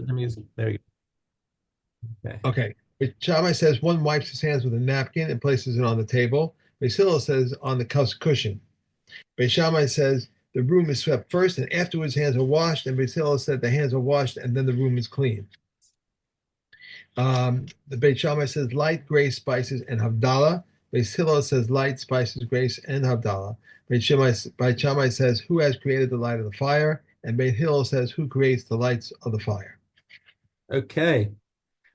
There we go. Okay. Okay. But Shammai says one wipes his hands with a napkin and places it on the table. Beis Hillel says on the cushion. Beis Shammai says the room is swept first and afterwards hands are washed. And Beis Hillel said the hands are washed and then the room is clean. The Beit Shammai says light, grace, spices, and Havdalah. Beis Hillel says light, spices, grace, and Havdalah. Beit Shammai says who has created the light of the fire, and Beit Hillel says who creates the lights of the fire. Okay.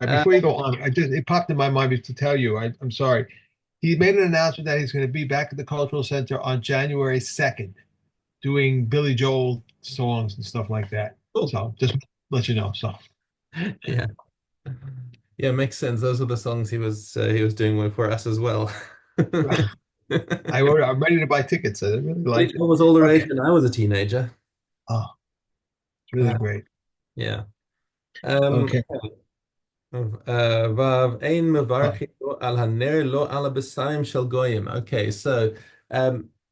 Uh, Before you go on, it popped in my mind to tell you. I'm sorry. He made an announcement that he's going to be back at the Cultural Center on January 2nd, doing Billy Joel songs and stuff like that. cool. So just let you know. So Yeah. Yeah, makes sense. Those are the songs he was doing for us as well. I'm ready to buy tickets. I really Billy liked it. Joel was all the rage Okay. when I was a teenager. Oh, it's Uh, really great. yeah. Um, Okay. Vav ein Uh, mevarchim lo al haner lo al b'saim shel goyim. Okay, so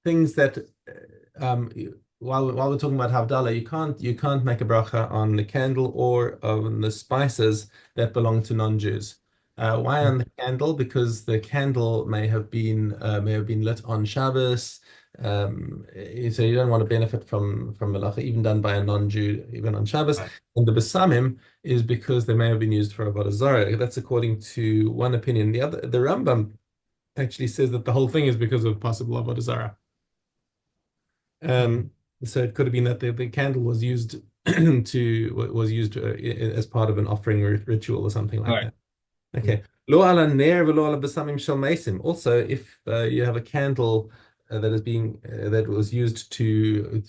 things that while we're talking about Havdalah, you can't make a bracha on the candle or on the spices that belong to non-Jews. Why on the candle? Because the candle may have been lit on Shabbos. So you don't want to benefit from malacha even done by a non-Jew even on Shabbos. right. And the besamim is because they may have been used for avodah zarah. That's according to one opinion. The Rambam actually says that the whole thing is because of possible avodah zarah. Um, so it could have been that the candle was used as part of an offering ritual or something All like right. that. Okay. Lo ala ner v'lo ala besamim shel mesim. Also, if you have a candle that was used to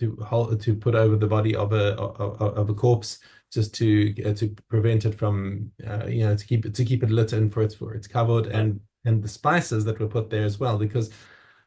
put over the body of a corpse, just to prevent it from to keep it lit and for its covered, and the spices that were put there as well, because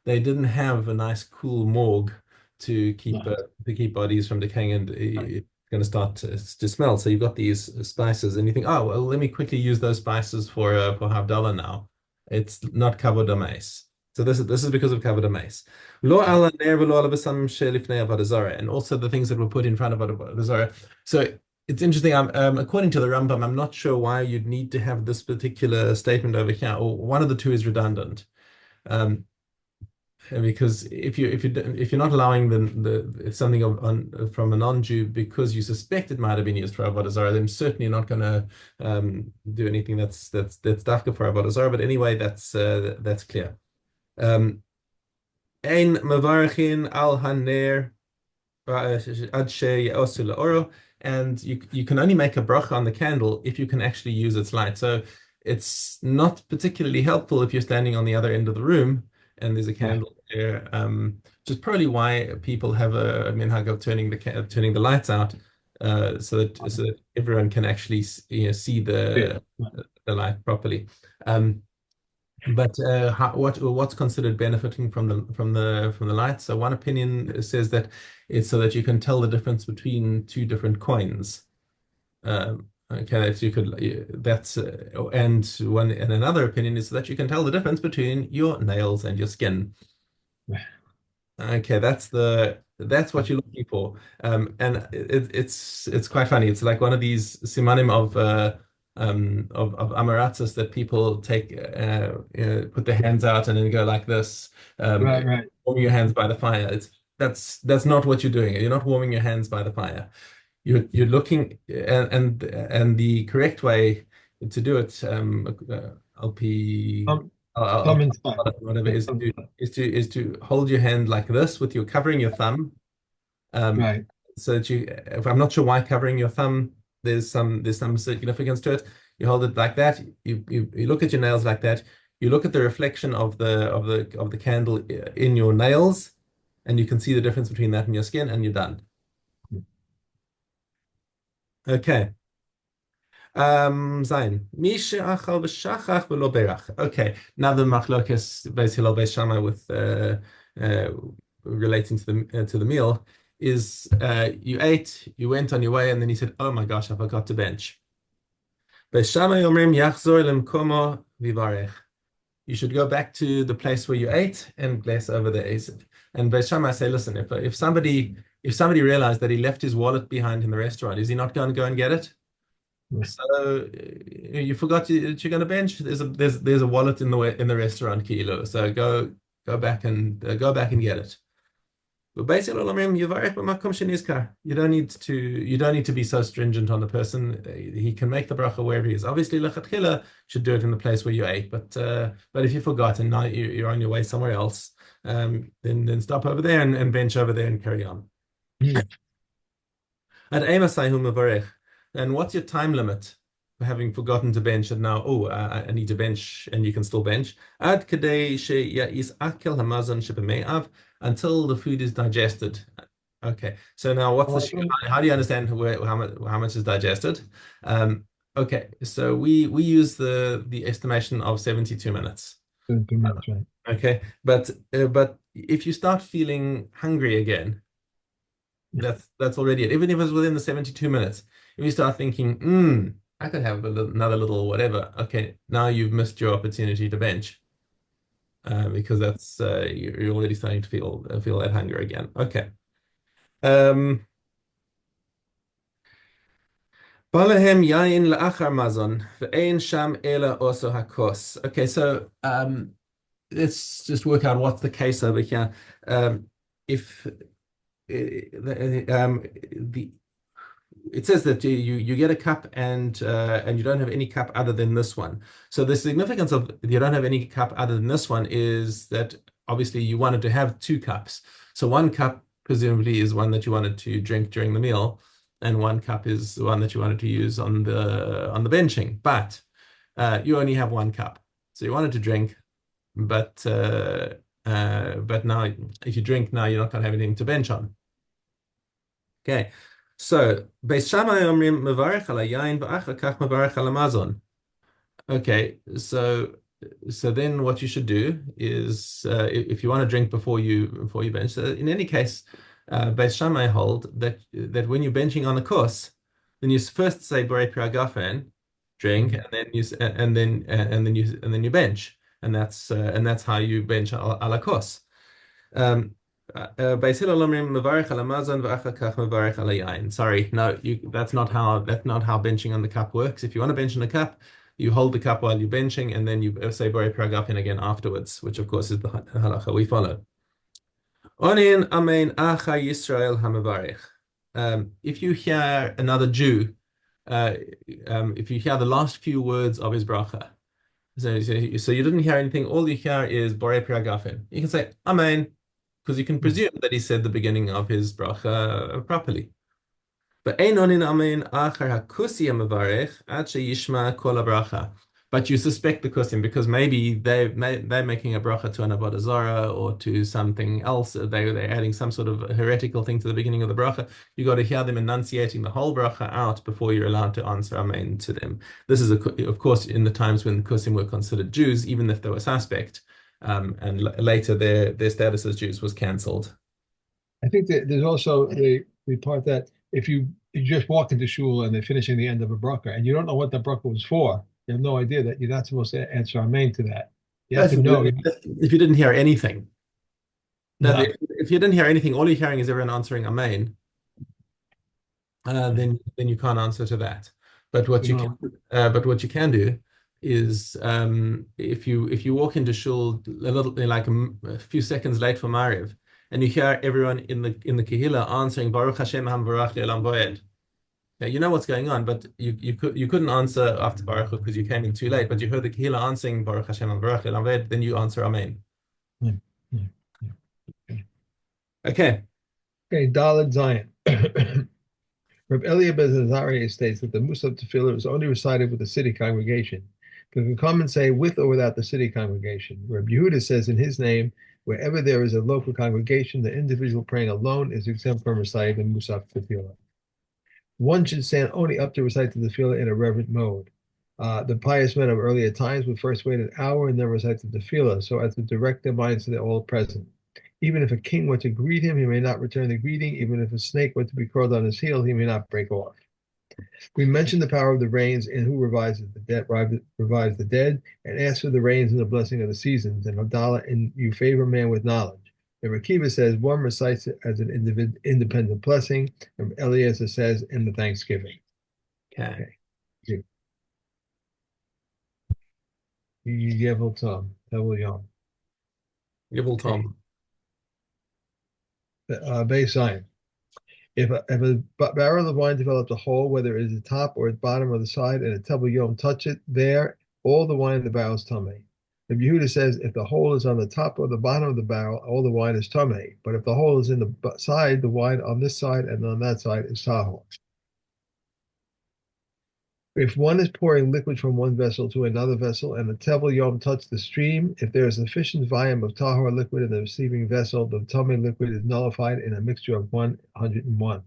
they didn't have a nice cool morgue to keep Right. bodies from decaying, and it's going to start to smell. So you've got these spices, and you think, oh well, let me quickly use those spices for Havdalah now. It's not covered mace. So this is because of covered mace. Lo Right. ala ner v'lo ala b'samim she'lifnei avodah zarah, and also the things that were put in front of avodah zarah. So it's interesting. According to the Rambam, I'm not sure why you'd need to have this particular statement over here, or one of the two is redundant. Um, because if you're not allowing the something from a non-Jew because you suspect it might have been used for avodah zarah, then certainly not going to do anything that's dafka for avodah zarah. But anyway, that's clear. Um, Ein mavarchin al haner ad she'yosu la'oro, and you can only make a bracha on the candle if you can actually use its light. So it's not particularly helpful if you're standing on the other end of the room and there's a Right. candle there. Which is probably why people have a minhag of turning the lights out, so that everyone can actually see Yeah. the light properly. Um, but what's considered benefiting from the light? So one opinion says that it's so that you can tell the difference between two different coins. Okay, that you could that's and another opinion is that you can tell the difference between your nails and your skin. Right. Okay, that's what you're looking for. And it's quite funny. It's like one of these simanim of amaratzis that people take, put their hands out and then go like this, Right. Right. warming your hands by the fire. That's not what you're doing. You're not warming your hands by the fire. You're looking, and the correct way to do it, LP, Thumb, thumb inside. whatever, Yeah. is to hold your hand like this with your covering your thumb. Um, Right. so that if I'm not sure why covering your thumb, there's some significance to it. You hold it like that. You look at your nails like that. You look at the reflection of the candle in your nails, and you can see the difference between that and your skin, and you're done. Okay. Zayin. Mi she'achal v'shachach v'lo berach. Okay. Now the machlokes Beis Hillel Beis Shammai with uh, relating to the meal is you ate, you went on your way, and then you said, "Oh my gosh, I forgot to bench." Beis Shammai omrim yachzor lemkomo vivarech. You should go back to the place where you ate and bless over there. And Beis Shammai say, listen, if somebody realized that he left his wallet behind in the restaurant, is he not going to go and get it? So you forgot that you're going to bench. There's a wallet in the restaurant kilo. So go back and get it. But basically, you don't need to be so stringent on the person. He can make the bracha wherever he is. Obviously, lechatchila should do it in the place where you ate. But if you forgot and now you're on your way somewhere else, then stop over there and bench over there and carry on. At Amos Mavarech. And what's your time limit for having forgotten to bench and now, I need to bench and you can still bench? Ad kadei is akel hamazon shebeme'av until the food is digested. Okay, so now what's the how do you understand how much is digested? Okay, so we use the estimation of 72 minutes. 2 minutes, right? Okay, but if you start feeling hungry again, that's already it. Even if it's within the 72 minutes, if you start thinking, I could have another little whatever. Okay, now you've missed your opportunity to bench because that's you're already starting to feel that hunger again. Okay. Um, Balahem yain la'achar mazon ve'ein sham ela oso hakos. Okay, so let's just work out what's the case over here. If the it says that you get a cup and you don't have any cup other than this one. So the significance of you don't have any cup other than this one is that obviously you wanted to have two cups. So one cup presumably is one that you wanted to drink during the meal, and one cup is the one that you wanted to use on the benching. But you only have one cup, so you wanted to drink, but now if you drink now, you're not going to have anything to bench on. Okay, so Beis Shammai omrim mevarech al hayayin v'achar kach mevarech al hamazon. Okay, so then what you should do is if you want to drink before you bench. So in any case, Beis Shammai hold that when you're benching on the course, then you first say Borei Piragafen, drink, and then you bench, and that's how you bench a la course. Beis Hillel omrim mevarech al hamazon v'achar kach mevarech al hayayin. Sorry, no, that's not how benching on the cup works. If you want to bench on the cup, you hold the cup while you're benching, and then you say Borei Piragafin again afterwards, which of course is the halacha we follow. Onin amen acha Yisrael hamavarich. If you hear another Jew, if you hear the last few words of his bracha, so you didn't hear anything, all you hear is Borei Piragafin. You can say amen, because you can presume that he said the beginning of his bracha properly. But you suspect the kusim because maybe they're making a bracha to an avodah zarah or to something else. They're adding some sort of heretical thing to the beginning of the bracha. You got to hear them enunciating the whole bracha out before you're allowed to answer amen to them. This is of course in the times when the kusim were considered Jews, even if they were suspect. And later their status as Jews was cancelled. I think that there's also the part that if you just walk into shul and they're finishing the end of a bracha and you don't know what the bracha was for, you have no idea that you're not supposed to answer amen to that. You have to know. If you didn't hear anything. No, No. if you didn't hear anything, all you're hearing is everyone answering amen, then you can't answer to that. But what you can do is if you walk into shul a few seconds late for Mariv, and you hear everyone in the Kehillah answering Baruch Hashem Hamvarach Le'olam Voed. Yeah, you know what's going on, but you couldn't answer after Baruch because you came in too late. But you heard the Kehillah answering Baruch Hashem Hamvarach Le'olam Voed, then you answer Amen. Yeah, yeah, yeah. Okay. Okay, Daled Zion. Reb Elia ben Azariah states that the Musaf Tefillah is only recited with the city congregation. You can come and say with or without the city congregation. Reb Yehuda says in his name, wherever there is a local congregation, the individual praying alone is exempt from reciting the Musaf Tefillah. One should stand only up to recite the tefillah in a reverent mode. The pious men of earlier times would first wait an hour and then recite the tefillah so as to direct their minds to the all present. Even if a king were to greet him, he may not return the greeting. Even if a snake were to be curled on his heel, he may not break off. We mentioned the power of the rains and who revives the dead, and ask for the rains and the blessing of the seasons, and Havdalah, and you favor man with knowledge. And Rekiva says one recites it as an independent blessing, and Eliezer says in the thanksgiving. Okay. Yevel Tom, Tevel Yom. Gibble Okay. Tom. Baseline. If a barrel of wine develops a hole, whether it is the top or the bottom or the side, and a Tevel Yom touch it, there, all the wine in the barrel is tummy. The Yehuda says if the hole is on the top or the bottom of the barrel, all the wine is tummy. But if the hole is in the side, the wine on this side and on that side is tahor. If one is pouring liquid from one vessel to another vessel and the tevel yom touch the stream, if there is sufficient volume of tahor liquid in the receiving vessel, the tummy liquid is nullified in a mixture of 101.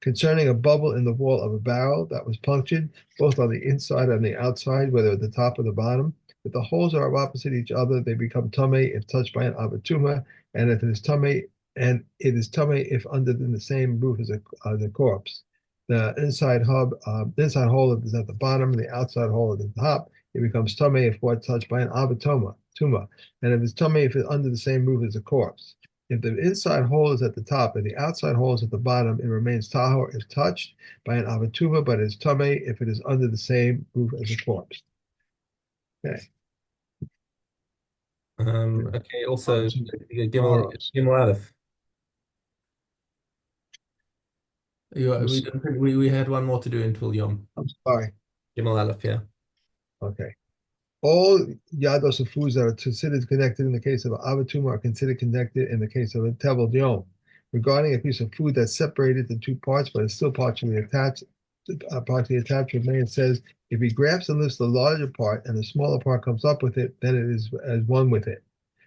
Concerning a bubble in the wall of a barrel that was punctured, both on the inside and the outside, whether at the top or the bottom, if the holes are opposite each other, they become tummy if touched by an abatuma, and if it is tummy, and it is tummy if under the same roof as a corpse. The inside hole is at the bottom, and the outside hole is at the top. It becomes tummy if what touched by an abatuma, tuma, and if it's tummy if it's under the same roof as a corpse. If the inside hole is at the top and the outside hole is at the bottom, it remains tahor if touched by an avatuma, but is tummy if it is under the same roof as a corpse. Okay. Okay, On also to Gimel Maros. Gimel Aleph. I'm We had one more to do until Yom. sorry. Gimel Aleph, yeah. Okay. All yados of foods that are considered connected in the case of an avatuma are considered connected in the case of a tevel yom. Regarding a piece of food that's separated into two parts but is still partially attached, Remain says if he grabs and lifts the larger part and the smaller part comes up with it, then it is as one with it.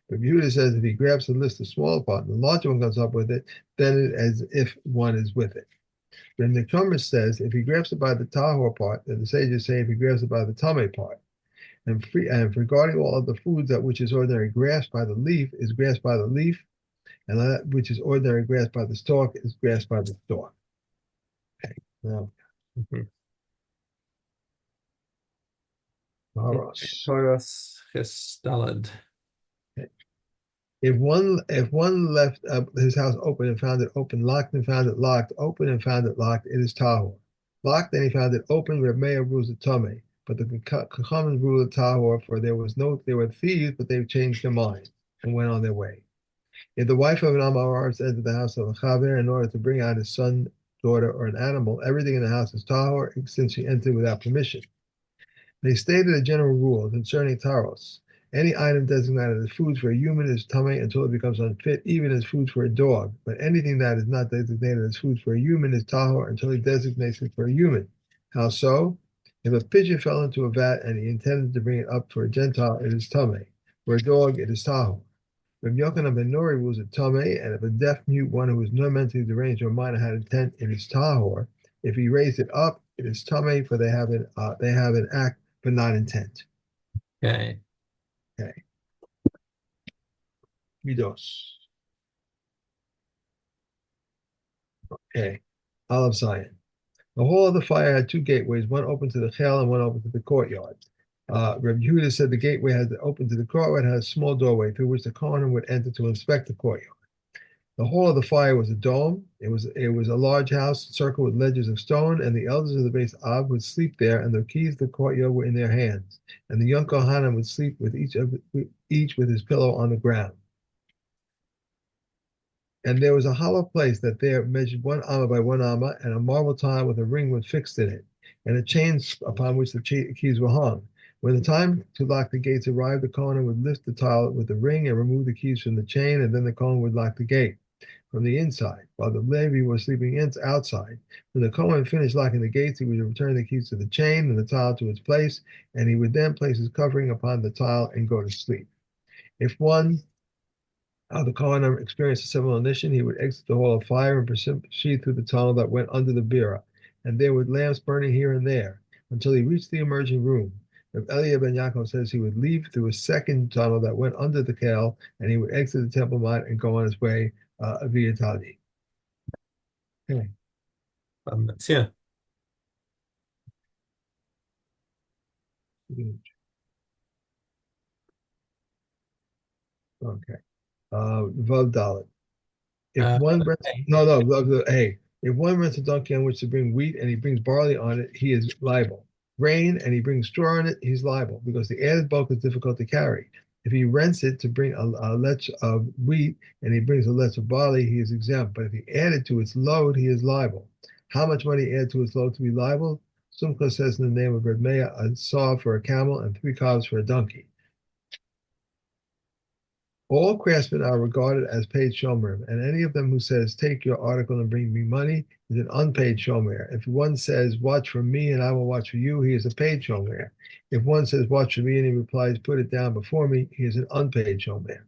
But Yehuda says if he grabs and lifts the smaller part and the larger one comes up with it, then it as if one is with it. Then the Chumash says if he grabs it by the tahor part, then the sages say if he grabs it by the tameh part. And regarding all other foods, that which is ordinary grasped by the leaf is grasped by the leaf, and that which is ordinary grasped by the stalk is grasped by the stalk. Okay. Now, Mhm. Maros. Toras Chestalad. Okay. If one left his house open and found it open, locked and found it locked, open and found it locked, it is tahor. Locked and he found it open, Reb Meir rules the tummy. But the Chachamim rule the tahor, for there were thieves, but they've changed their mind and went on their way. If the wife of an Amaretz entered the house of a Chaver in order to bring out his son, daughter, or an animal, everything in the house is tahor since she entered without permission. They stated a general rule concerning taros. Any item designated as food for a human is tummy until it becomes unfit, even as food for a dog. But anything that is not designated as food for a human is tahor until he designates it for a human. How so? If a pigeon fell into a vat and he intended to bring it up for a Gentile, it is tummy. For a dog, it is tahor. If Yochanan ben Nori rules it tameh, and if a deaf mute one who is not mentally deranged or minor had intent, it is tahor. If he raised it up, it is tameh, for they have an act but not intent. Okay. Okay. Midos. Okay. Aleph Zion. The hall of the fire had two gateways, one open to the chel and one open to the courtyard. Reb Yehuda said the gateway had open to the courtyard had a small doorway through which the Kohanim would enter to inspect the courtyard. The hall of the fire was a dome. It was a large house circled with ledges of stone, and the elders of the base Av would sleep there, and the keys to the courtyard were in their hands. And the young Kohanim would sleep with each with his pillow on the ground. And there was a hollow place that there measured 1 amma by 1 amma, and a marble tile with a ring was fixed in it, and a chain upon which the keys were hung. When the time to lock the gates arrived, the Kohen would lift the tile with the ring and remove the keys from the chain, and then the Kohen would lock the gate from the inside, while the Levi was sleeping outside. When the Kohen finished locking the gates, he would return the keys to the chain and the tile to its place, and he would then place his covering upon the tile and go to sleep. If one the Kohen experienced a civil ignition, he would exit the hall of fire and proceed through the tunnel that went under the bira, and there were lamps burning here and there until he reached the emerging room. If Eliab ben Yaakov says he would leave through a second tunnel that went under the Kel, and he would exit the Temple Mount and go on his way via Tali. Okay. That's yeah. Okay. Vav Dalet. If Uh, one breast, okay. no, no, hey, If one rents a donkey on which to bring wheat and he brings barley on it, he is liable. Grain and he brings straw on it, he's liable because the added bulk is difficult to carry. If he rents it to bring a lech of wheat and he brings a lech of barley, he is exempt. But if he added to its load, he is liable. How much money add to its load to be liable? Sumka says in the name of Reb Meah, a saw for a camel and 3 calves for a donkey. All craftsmen are regarded as paid shomer, and any of them who says, "Take your article and bring me money," is an unpaid shomer. If one says, "Watch for me and I will watch for you," he is a paid shomer. If one says, "Watch for me," and he replies, "Put it down before me," he is an unpaid shomer.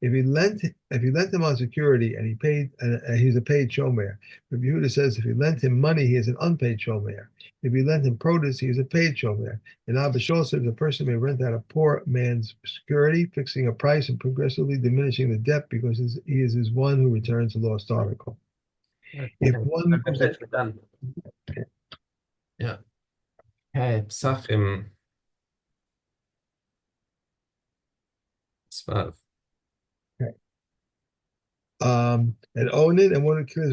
If he lent him on security and he paid, he's a paid shomer. Rabbi Yehuda says if he lent him money, he is an unpaid shomer. If he lent him produce, he is a paid shomer. And Abba Shol says a person may rent out a poor man's security, fixing a price and progressively diminishing the debt because he is one who returns a lost article. Okay. If one That's actually done. Yeah. Okay. Psachim. Svav. okay. An onin and one who clears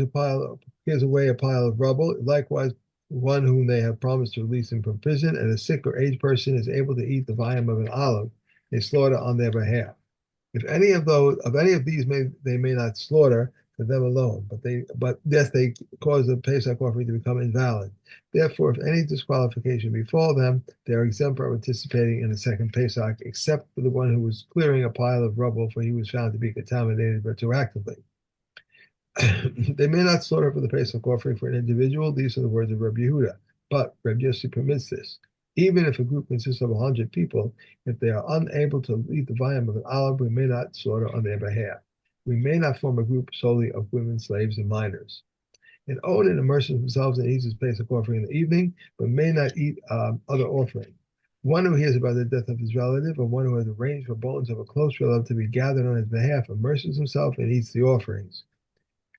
away a pile of rubble, likewise one whom they have promised to release him from prison, and a sick or aged person is able to eat the volume of an olive, they slaughter on their behalf. If any of these they may not slaughter for them alone, but yes they cause the Pesach offering to become invalid. Therefore, if any disqualification befall them, they are exempt from participating in the second Pesach, except for the one who was clearing a pile of rubble, for he was found to be contaminated retroactively. They may not slaughter for the Pesach offering for an individual. These are the words of Rabbi Yehuda. But Rabbi Yossi permits this. Even if a group consists of 100 people, if they are unable to eat the volume of an olive, we may not slaughter on their behalf. We may not form a group solely of women, slaves, and minors. An Onan immerses himself and eats his Pesach offering in the evening, but may not eat other offering. One who hears about the death of his relative, or one who has arranged for bones of a close relative to be gathered on his behalf, immerses himself and eats the offerings.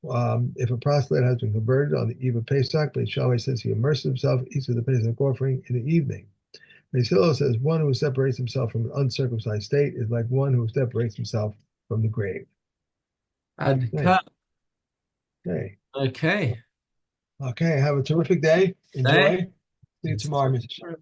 If a proselyte has been converted on the eve of Pesach, Beit Shammai says he immerses himself, eats of the Pesach offering in the evening. Beit Hillel says one who separates himself from an uncircumcised state is like one who separates himself from the grave. Okay. Adka. Okay. Okay. Okay. Have a terrific day. Enjoy. See you Thanks. tomorrow, Mr.